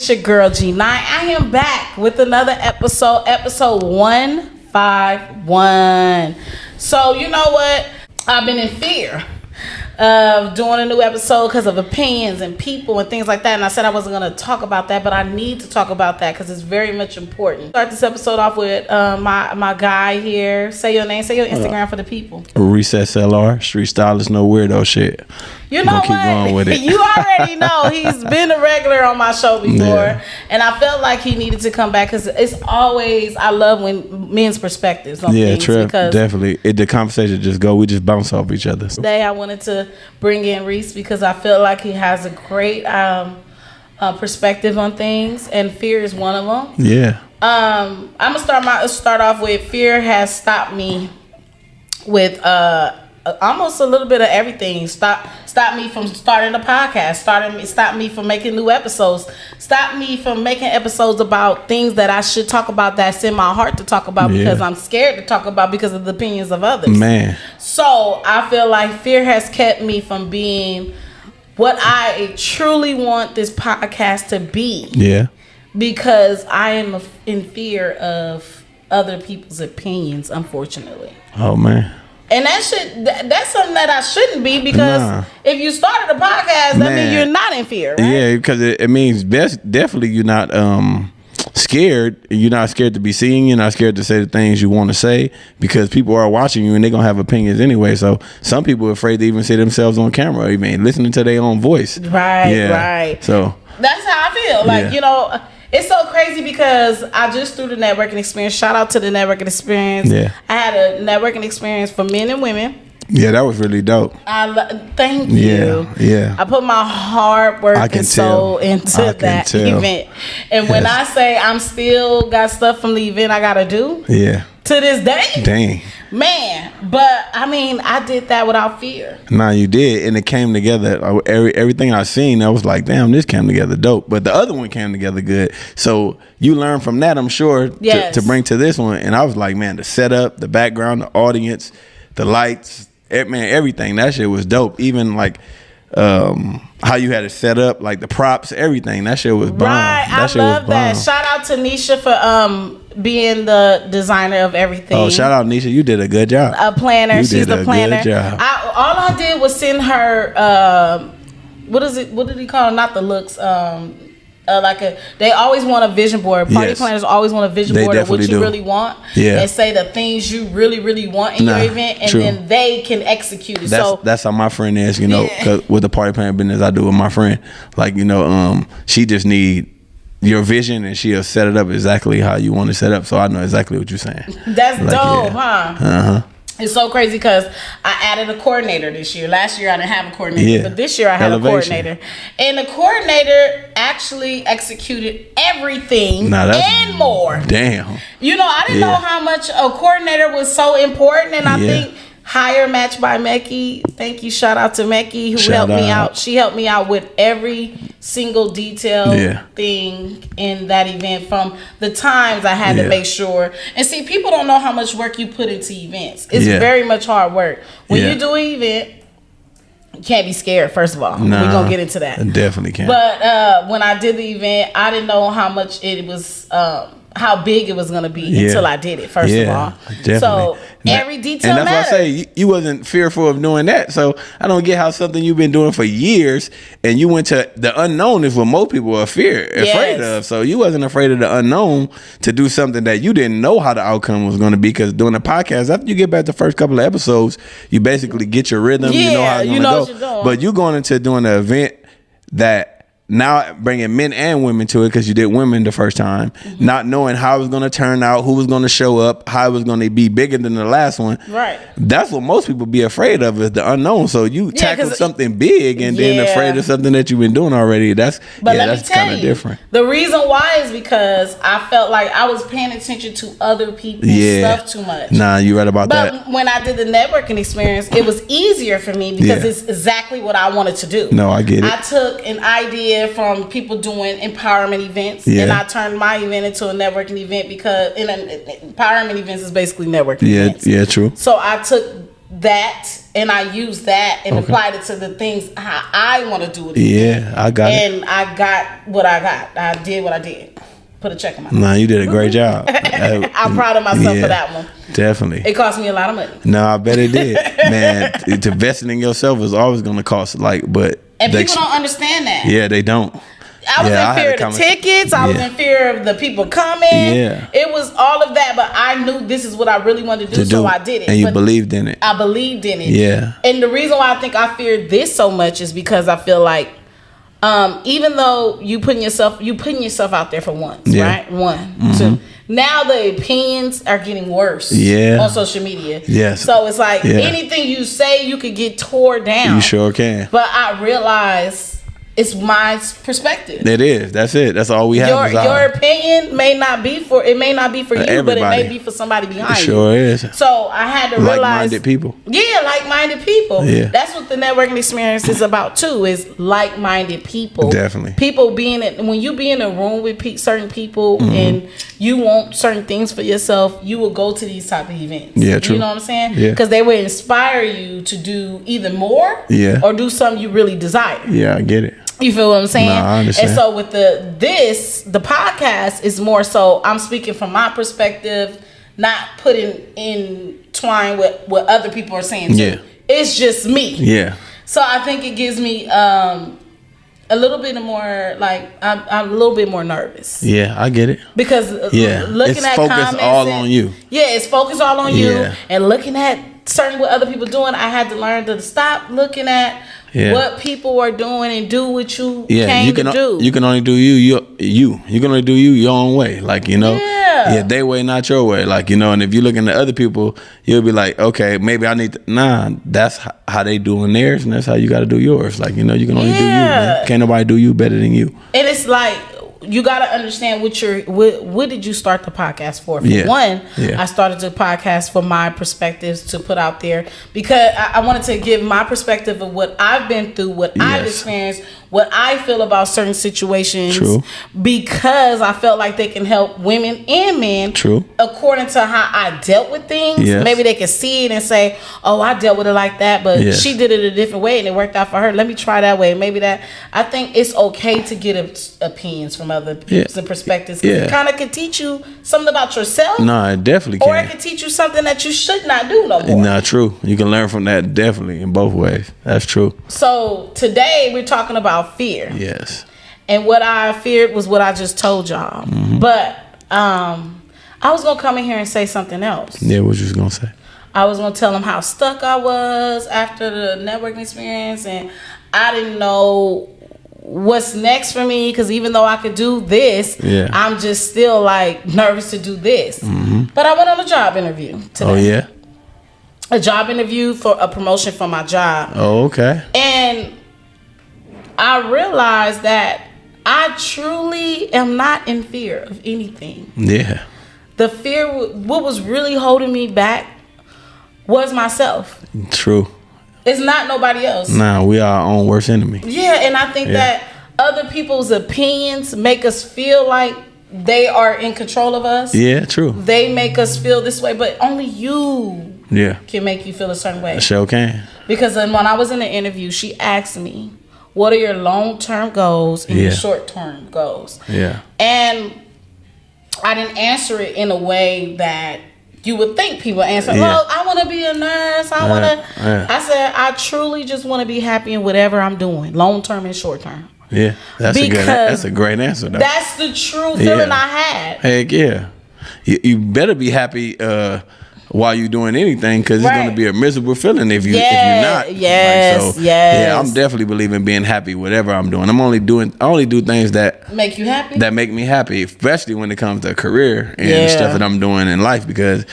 It's your girl G9. I am back with another episode 151. So you know what? I've been in fear of doing a new episode because of opinions and people and things like that. And I said I wasn't going to talk about that, but I need to talk about that because it's very much important. Start this episode off with my guy here. Say your name, say your Instagram for the people. RECESSLR, street stylist, no weirdo shit. You know what? Keep going with it. You already know he's been a regular on my show before, and I felt like he needed to come back because it's always, I love when men's perspectives on things. True, because definitely. The conversation just go. We just bounce off each other. Today I wanted to bring in Reese because I feel like he has a great perspective on things, and fear is one of them. Yeah. I'm gonna start off with fear has stopped me with almost a little bit of everything. Stop me from starting a podcast. Stop me from making new episodes. Stop me from making episodes about things that I should talk about that's in my heart to talk about because I'm scared to talk about because of the opinions of others. Man. So I feel like fear has kept me from being what I truly want this podcast to be. Yeah. Because I am in fear of other people's opinions, unfortunately. Oh man. And that's something that I shouldn't be because if you started a podcast, that means you're not in fear, right? Yeah, because it means definitely you're not scared. You're not scared to be seen. You're not scared to say the things you want to say because people are watching you and they're going to have opinions anyway. So some people are afraid to even see themselves on camera, even listening to their own voice. Right. So that's how I feel. Like, you know, it's so crazy because I just threw the networking experience. Shout out to the networking experience. Yeah. I had a networking experience for men and women. Yeah, that was really dope. Thank you. Yeah. I put my hard work and soul into that event. And when I say I'm still got stuff from the event I got to do. Yeah. To this day. Dang. Man, but I mean, I did that without fear. Nah, you did, and it came together. Everything I seen, I was like, damn, this came together dope. But the other one came together good. So you learned from that, I'm sure, to bring to this one. And I was like, man, the setup, the background, the audience, the lights, everything. That shit was dope. Even like how you had it set up, like the props, everything. That shit was bomb. Right, I love that. Shout out to Nisha for being the designer of everything. Oh, shout out Nisha, you did a good job. A planner, she's the planner. Good job. All I did was send her what did he call it? Not the looks. They always want a vision board. Party planners always want a vision board of what you really want, and say the things you really, really want in your event, and then they can execute it. That's how my friend is, cause with the party planner business I do with my friend, like she just need your vision and she'll set it up exactly how you want to set up. So I know exactly what you're saying. That's like, dope, huh? Uh-huh. It's so crazy because I added a coordinator this year. Last year I didn't have a coordinator, but this year I have a coordinator. And the coordinator actually executed everything and more. Damn. I didn't know how much a coordinator was so important, and I think Hire Match by Mecky. Thank you. Shout out to Mecky who helped me out. She helped me out with every single detail thing in that event, from the times I had to make sure. And see, people don't know how much work you put into events. It's very much hard work. When you do an event, you can't be scared, first of all. We're going to get into that. Definitely can't. But when I did the event, I didn't know how much it was, how big it was going to be until I did it, first of all. Definitely. So every detail matters. And that's why I say you wasn't fearful of doing that. So I don't get how something you've been doing for years and you went to the unknown is what most people are afraid of. So you wasn't afraid of the unknown to do something that you didn't know how the outcome was going to be, because doing a podcast, after you get back the first couple of episodes, you basically get your rhythm. You know how it's going to go. What you're doing. But you going into doing an event that now bringing men and women to it, because you did women the first time, not knowing how it was going to turn out, who was going to show up, how it was going to be bigger than the last one. Right. That's what most people be afraid of, is the unknown. So you tackle something big and then afraid of something that you've been doing already. That's kind of different. The reason why is because I felt like I was paying attention to other people's stuff too much. Nah, you're right about that. But when I did the networking experience, it was easier for me because it's exactly what I wanted to do. No, I get it. I took an idea from people doing empowerment events, and I turned my event into a networking event, because empowerment events is basically networking events. Yeah, true. So I took that and I used that and applied it to the things how I want to do it. Yeah, I got it. And I got what I got. I did what I did. Put a check in my Nah, you did a great job. I'm proud of myself for that one. Definitely. It cost me a lot of money. No, I bet it did. Man, to investing in yourself is always going to cost, but... And people don't understand that. Yeah, they don't. I was in fear of the tickets. I was in fear of the people coming. Yeah. It was all of that, but I knew this is what I really wanted to do, so I did it. And you believed in it. I believed in it. Yeah. And the reason why I think I feared this so much is because I feel like even though you putting yourself out there for once, right? One, two. Now the opinions are getting worse on social media. Yes. So it's like anything you say, you could get tore down. You sure can. But I realize it's my perspective. It is. That's it. That's all we have. Your opinion may not be for you, everybody. But it may be for somebody behind you. It sure is. So I had to realize like-minded people. Yeah, like-minded people. Yeah. That's what the networking experience is about too. Is like-minded people. Definitely. People when you be in a room with certain people and you want certain things for yourself, you will go to these type of events. Yeah, true. You know what I'm saying? Yeah. Because they will inspire you to do either more or do something you really desire. Yeah, I get it. You feel what I'm saying? No, I understand. And so with the podcast is more so I'm speaking from my perspective, not putting in twine with what other people are saying too. Yeah. It's just me. Yeah. So I think it gives me a little bit more I'm a little bit more nervous. Yeah, I get it. Because looking it's at focused comments all on you. Yeah, it's focused all on you and looking at certain what other people doing. I had to learn to stop looking at what people are doing and do what you came to do. You can only do you can only do you your own way. Their way, not your way. And if you look into other people, you'll be like, okay, maybe I need to, that's how they doing theirs, and that's how you got to do yours. You can only do you, man. Can't nobody do you better than you. And it's like, you got to understand what did you start the podcast for? One, I started the podcast for my perspectives to put out there because I wanted to give my perspective of what I've been through, what I've experienced, what I feel about certain situations. True. Because I felt like they can help women and men. True. According to how I dealt with things. Yes. Maybe they can see it and say, oh, I dealt with it like that, but she did it a different way and it worked out for her. Let me try that way. Maybe that. I think it's okay to get opinions from other people's and perspectives. It kind of can teach you something about yourself. No, it definitely can. Or it can teach you something that you should not do no more. Not true. You can learn from that definitely in both ways. That's true. So today we're talking about fear. Yes. And what I feared was what I just told y'all. Mm-hmm. But I was gonna come in here and say something else. Yeah, what you was gonna say? I was gonna tell them how stuck I was after the networking experience, and I didn't know what's next for me because even though I could do this, I'm just still nervous to do this. Mm-hmm. But I went on a job interview today. Oh yeah. A job interview for a promotion for my job. Oh, okay. And I realized that I truly am not in fear of anything. Yeah. The fear, what was really holding me back was myself. True. It's not nobody else. Nah, we are our own worst enemy. Yeah, and I think that other people's opinions make us feel like they are in control of us. Yeah, true. They make us feel this way, but only you can make you feel a certain way. Sure can. Because when I was in the interview, she asked me, what are your long-term goals and your short-term goals? Yeah. And I didn't answer it in a way that you would think people answer. Well, I want to be a nurse. I want to. I said, I truly just want to be happy in whatever I'm doing, long-term and short-term. Yeah, that's a great answer, though. That's the true feeling I had. Heck yeah. You better be happy while you're doing anything, because it's going to be a miserable feeling if you're not. Yes, Yeah, I'm definitely believing being happy whatever I'm doing. I only do things that make you happy. That make me happy, especially when it comes to career and stuff that I'm doing in life, because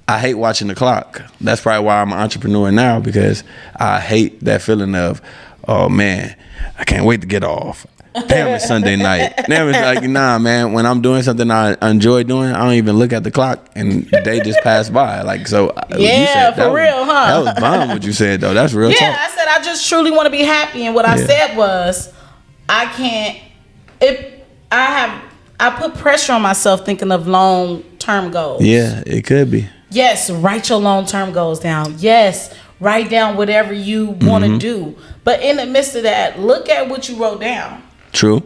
I hate watching the clock. That's probably why I'm an entrepreneur now, because I hate that feeling of, oh man, I can't wait to get off. Damn, it's Sunday night. Damn, it's like, nah, man, when I'm doing something I enjoy doing, I don't even look at the clock and the day just passed by. Yeah, for real, huh? That was bomb what you said, though. That's real talk. Yeah, I said I just truly want to be happy. And what I said was, I put pressure on myself thinking of long-term goals. Yeah, it could be. Yes, write your long-term goals down. Yes, write down whatever you want to do. But in the midst of that, look at what you wrote down. True.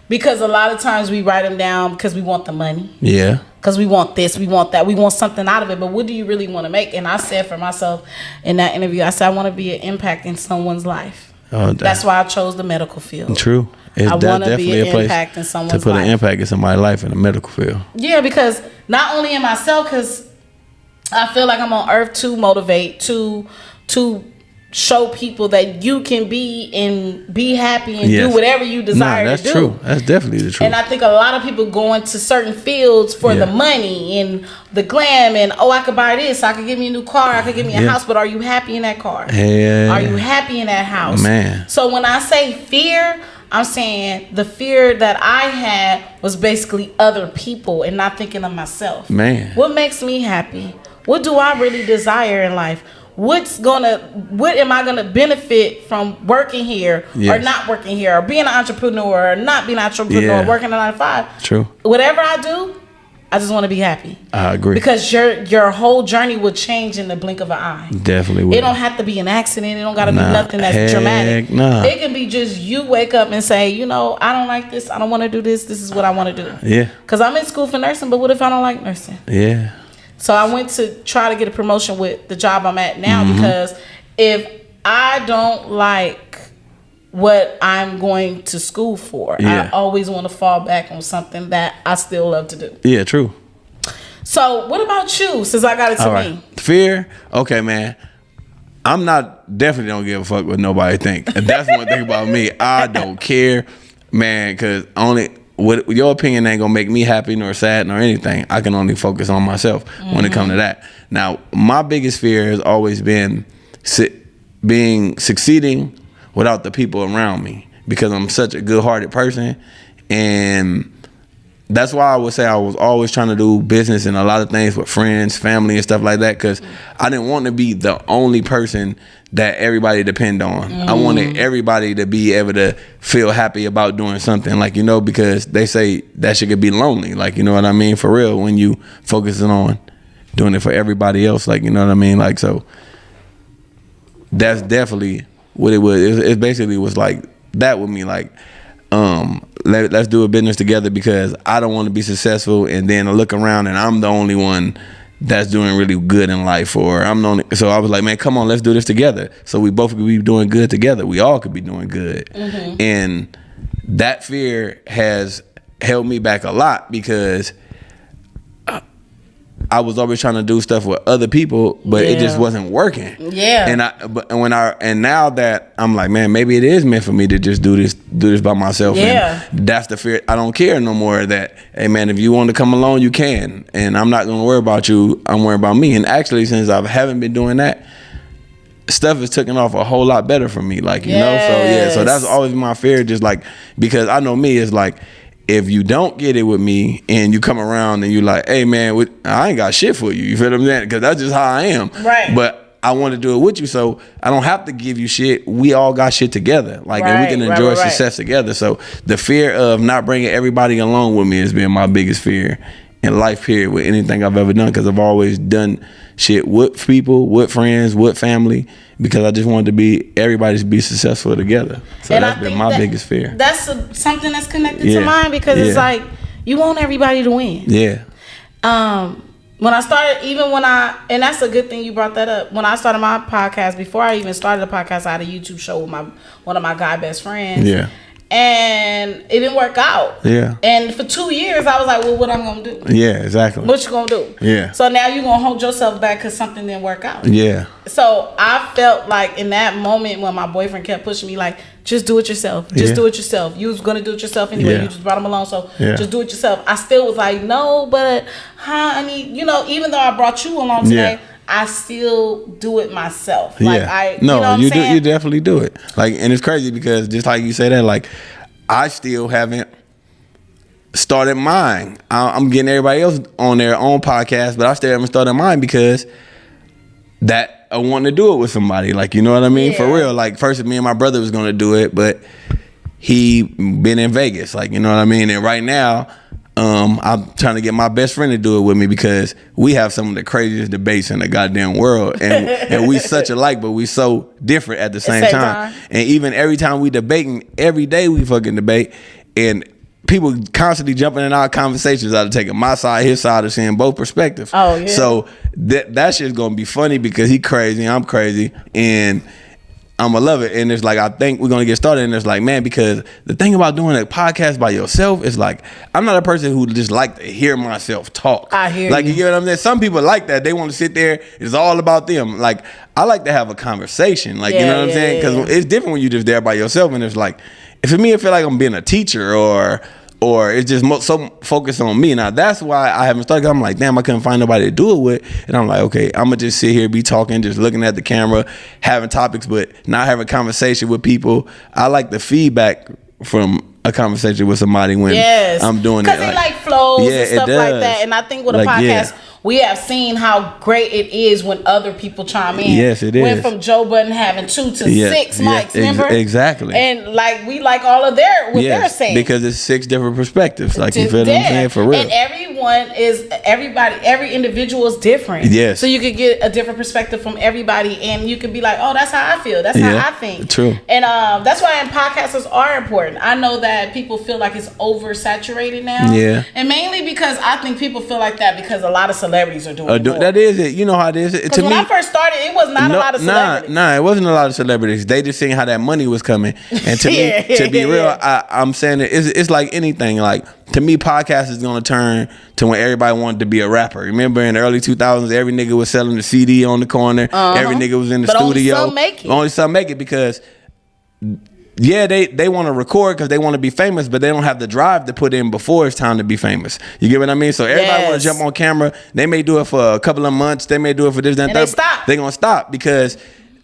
Because a lot of times we write them down because we want the money. Yeah. Because we want this, we want that, we want something out of it. But what do you really want to make? And I said for myself in that interview, I said I want to be an impact in someone's life. Oh, that's why I chose the medical field. True. I want to be an impact in someone's life. To put an impact in somebody's life in the medical field. Yeah, because not only in myself, because I feel like I'm on earth to motivate, to show people that you can be and be happy and do whatever you desire to do. That's true. That's definitely the truth. And I think a lot of people go into certain fields for the money and the glam and, I could buy this, I could get me a new car, I could get me a house, but are you happy in that car? Yeah. Are you happy in that house? Man. So when I say fear, I'm saying the fear that I had was basically other people and not thinking of myself. Man. What makes me happy? What do I really desire in life? What am I gonna benefit from working here or not working here, or being an entrepreneur or not being an entrepreneur, working a 9 to 5? True. Whatever I do, I just want to be happy. I agree. Because your whole journey will change in the blink of an eye. Definitely will. It don't have to be an accident. It don't got to be nothing that's dramatic. Nah. It can be just you wake up and say, I don't like this. I don't want to do this. This is what I want to do. Yeah. Because I'm in school for nursing, but what if I don't like nursing? Yeah. So I went to try to get a promotion with the job I'm at now, because if I don't like what I'm going to school for, I always want to fall back on something that I still love to do. Yeah, true. So what about you, since I got it to me? Fear? Okay, man. I'm definitely don't give a fuck what nobody think. And that's one thing about me. I don't care, man, because what your opinion ain't gonna make me happy nor sad nor anything. I can only focus on myself when it comes to that. Now, my biggest fear has always been succeeding without the people around me, because I'm such a good-hearted person, and that's why I would say I was always trying to do business and a lot of things with friends, family, and stuff like that, because I didn't want to be the only person that everybody depend on. I wanted everybody to be able to feel happy about doing something, because they say that shit could be lonely, you know what I mean, for real, when you focusing on doing it for everybody else, you know what I mean, so that's definitely what it was. It basically was like that with me, let's do a business together, because I don't want to be successful and then I look around and I'm the only one that's doing really good in life, or I'm the only. So I was like, man, come on, let's do this together, so we both could be doing good together. We all could be doing good. And that fear has held me back a lot, because I was always trying to do stuff with other people, but it just wasn't working. Yeah. And now that I'm like, man, maybe it is meant for me to just do this by myself. Yeah. And that's the fear. I don't care no more that, hey man, if you want to come along, you can. And I'm not gonna worry about you. I'm worried about me. And actually, since I haven't been doing that, stuff is taking off a whole lot better for me. So so that's always my fear. Just because I know me, it's like, if you don't get it with me and you come around and you like, hey man, I ain't got shit for you. You feel what I'm saying? Because that's just how I am. Right. But I want to do it with you, so I don't have to give you shit. We all got shit together. And we can enjoy success together. So the fear of not bringing everybody along with me has been my biggest fear in life, period, with anything I've ever done, because I've always done shit with people, with friends, with family, because I just wanted everybody to be successful together. So that's been my biggest fear. That's something that's connected to mine, because it's like, you want everybody to win. Yeah. When I started, and that's a good thing you brought that up. When I started my podcast, before I even started the podcast, I had a YouTube show with one of my guy best friends. Yeah. And it didn't work out. Yeah. And for 2 years, I was like, well, what I'm going to do? Yeah, exactly. What you going to do? Yeah. So now you're going to hold yourself back because something didn't work out. Yeah. So I felt like in that moment when my boyfriend kept pushing me, like, just do it yourself. Just do it yourself. You was going to do it yourself anyway. You just brought him along, so just do it yourself. I still was like, no, but honey, even though I brought you along today, I still do it myself. You definitely do it. And it's crazy because just like you say that, I still haven't started mine. I'm getting everybody else on their own podcast, but I still haven't started mine because that I want to do it with somebody. You know what I mean? Yeah. For real. First me and my brother was going to do it, but he been in Vegas. You know what I mean? And right now I'm trying to get my best friend to do it with me because we have some of the craziest debates in the goddamn world, and we such alike, but we so different at the same time. And even every time we debating, every day we fucking debate, and people constantly jumping in our conversations out of taking my side, his side, of seeing both perspectives. Oh yeah. So that shit's gonna be funny because he crazy, I'm crazy, and I'm gonna love it. And it's like, I think we're gonna get started, and it's like, man, because the thing about doing a podcast by yourself is like, I'm not a person who just like to hear myself talk. I hear like, you get what I'm saying? Some people like that. They want to sit there, it's all about them. Like, I like to have a conversation. Like, you know what I'm saying? Because it's different when you're just there by yourself, and it's like, for me, it feel like I'm being a teacher, or it's just so focused on me. Now, that's why I haven't started. I'm like, damn, I couldn't find nobody to do it with. And I'm like, okay, I'm going to just sit here, be talking, just looking at the camera, having topics, but not having a conversation with people. I like the feedback from a conversation with somebody when I'm doing it. Because it like flows and stuff like that. And I think with a podcast, we have seen how great it is when other people chime in. Yes, it is. Went from Joe Budden having 2 to 6 mics, remember? Exactly. And like, we like all of their, what they're saying. Because it's 6 different perspectives. Like, you feel what I'm saying? For real. And every individual is different. Yes. So you could get a different perspective from everybody, and you could be like, oh, that's how I feel. That's how I think. True. And that's why podcasters are important. I know that people feel like it's oversaturated now. Yeah. And mainly because I think people feel like that because a lot of celebrities are doing it. That is it. You know how it is. Because when I first started, it was not a lot of celebrities. Nah, it wasn't a lot of celebrities. They just seeing how that money was coming. And to me, to be real, I'm saying it's like anything. Like, to me, podcast is going to turn to when everybody wanted to be a rapper. Remember in the early 2000s, every nigga was selling the CD on the corner. Every nigga was in the studio. Only some make it because... Yeah, they want to record because they want to be famous, but they don't have the drive to put in before it's time to be famous. You get what I mean? So everybody want to jump on camera. They may do it for a couple of months. They may do it for this, that, and that. They're going to stop because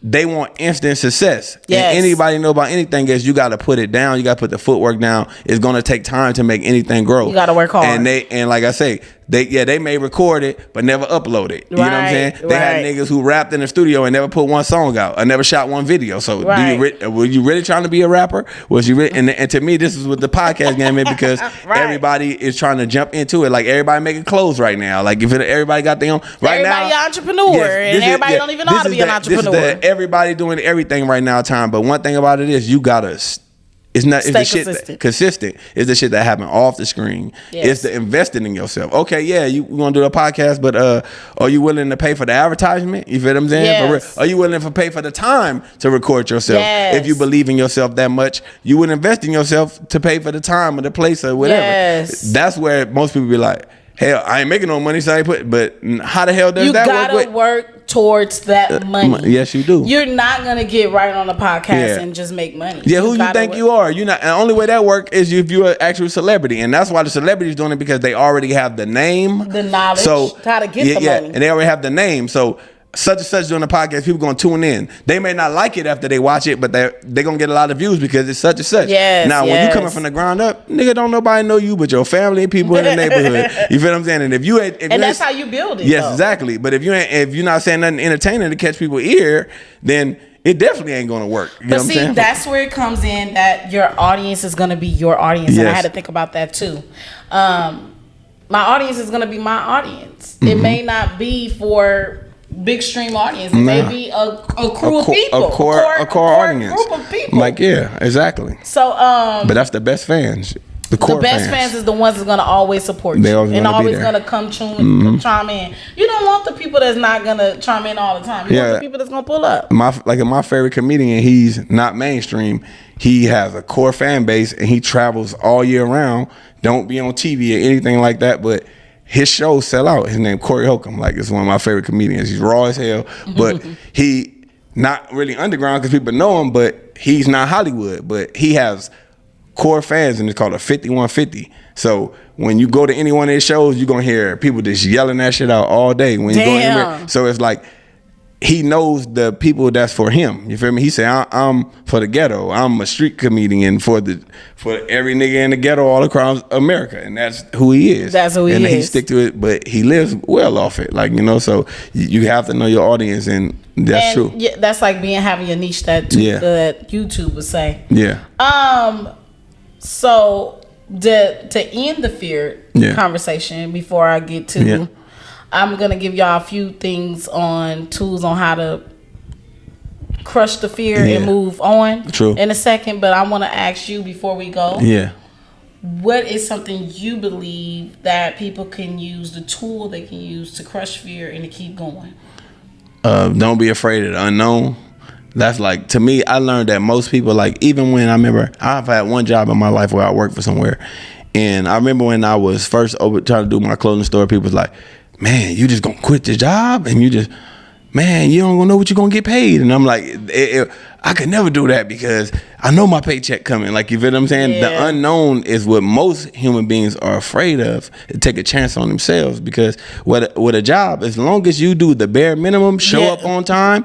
they want instant success. Yes. And anybody know about anything is you got to put it down. You got to put the footwork down. It's going to take time to make anything grow. You got to work hard. And like I say, they may record it but never upload it. You know what I'm saying? They had niggas who rapped in the studio and never put one song out or never shot one video. So were you really trying to be a rapper? Was you really? And to me, this is what the podcast game is because everybody is trying to jump into it. Like, everybody making clothes right now. Like, if everybody got their own right now, everybody entrepreneur, and everybody don't even know how to be an entrepreneur. This is everybody doing everything right now time. But one thing about it is you gotta. It's the shit consistent. It's the shit that happen off the screen. Yes. It's the investing in yourself. Okay, yeah, you want to do a podcast, but are you willing to pay for the advertisement? You feel what I'm saying? Yes. Are you willing to pay for the time to record yourself? Yes. If you believe in yourself that much, you would invest in yourself to pay for the time or the place or whatever. Yes. That's where most people be like, hell, I ain't making no money, so I ain't put. But how the hell does that work? You gotta work towards that money. Yes, you do. You're not gonna get right on a podcast and just make money. Yeah, who you think you are? You're not. And the only way that work is if you're an actual celebrity, and that's why the celebrities doing it because they already have the name, the knowledge, how to get the money, and they already have the name. So such and such doing a podcast, people gonna tune in. They may not like it after they watch it, but they're gonna get a lot of views because it's such and such. Yes, now, when you coming from the ground up, nigga, don't nobody know you but your family and people in the neighborhood. You feel what I'm saying? And if you and that's how you build it. Yes, though. Exactly. But if you're not saying nothing entertaining to catch people's ear, then it definitely ain't gonna work. You know what I'm saying? That's where it comes in that your audience is gonna be your audience, and I had to think about that too. My audience is gonna be my audience. It may not be for big stream audience. It may be a crew of people, a core audience, group of people. Like exactly. So, but that's the best fans. The best fans is the ones that's gonna always support you and always gonna come chime in. You don't want the people that's not gonna chime in all the time. You want the people that's gonna pull up. My favorite comedian, he's not mainstream. He has a core fan base and he travels all year round. Don't be on TV or anything like that, but his shows sell out. His name Corey Holcomb. Like, it's one of my favorite comedians. He's raw as hell, but he not really underground because people know him, but he's not Hollywood. But he has core fans, and it's called a 5150. So when you go to any one of his shows, you're gonna hear people just yelling that shit out all day. When you go anywhere. So it's like he knows the people that's for him. You feel me? He said, I'm for the ghetto. I'm a street comedian for every nigga in the ghetto all across America. And that's who he is. That's who he is. And he stick to it, but he lives well off it. Like, so you have to know your audience, and that's true. Yeah, that's like having a niche that YouTube would say. Yeah. So to end the fear conversation before I get to, I'm gonna give y'all a few things on tools on how to crush the fear and move on in a second. But I want to ask you before we go. Yeah. What is something you believe that people can use, the tool they can use to crush fear and to keep going? Don't be afraid of the unknown. That's like, to me, I learned that most people, like, even when I remember, I've had one job in my life where I worked for somewhere. And I remember when I was first trying to do my clothing store, people was like, man, you just gonna quit the job? And you just, man, you don't gonna know what you're gonna get paid. And I'm like, I could never do that because I know my paycheck coming. Like, you feel what I'm saying? Yeah. The unknown is what most human beings are afraid of. Take a chance on themselves, because with a job, as long as you do the bare minimum, show up on time,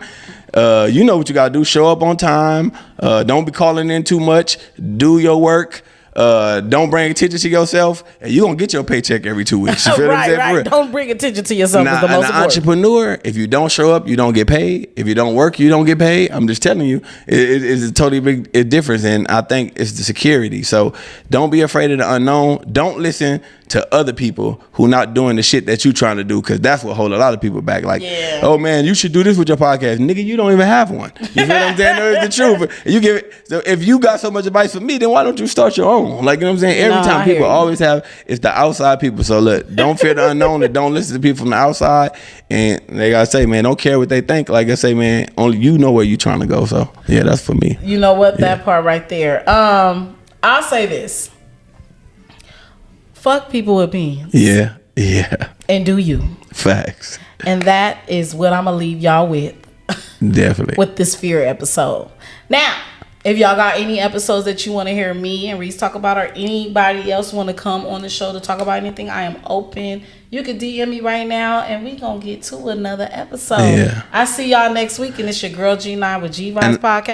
you know what you gotta do. Show up on time. Don't be calling in too much. Do your work. Don't bring attention to yourself, and you're gonna get your paycheck every 2 weeks. You feel what I'm saying? Right. Don't bring attention to yourself. Now, is the most important. Entrepreneur, if you don't show up, you don't get paid. If you don't work, you don't get paid. I'm just telling you, it's a totally big difference, and I think it's the security. So don't be afraid of the unknown. Don't listen to other people who not doing the shit that you trying to do, because that's what hold a lot of people back. Like, oh man, you should do this with your podcast, nigga. You don't even have one. You feel what I'm saying? It's the truth. But you give it. So if you got so much advice for me, then why don't you start your own? Like, you know what I'm saying? Every time people always have, it's the outside people. So look, don't fear the unknown, and don't listen to people from the outside. And they gotta say, man, don't care what they think. Like I say, man, only you know where you trying to go. So yeah, that's for me. You know what? That part right there. I'll say this. Fuck people with opinions. Yeah. And do you. Facts. And that is what I'm going to leave y'all with. Definitely. With this fear episode. Now, if y'all got any episodes that you want to hear me and Reese talk about, or anybody else want to come on the show to talk about anything, I am open. You can DM me right now, and we going to get to another episode. Yeah. I see y'all next week, and it's your girl G9 with GVIBEZ Podcast.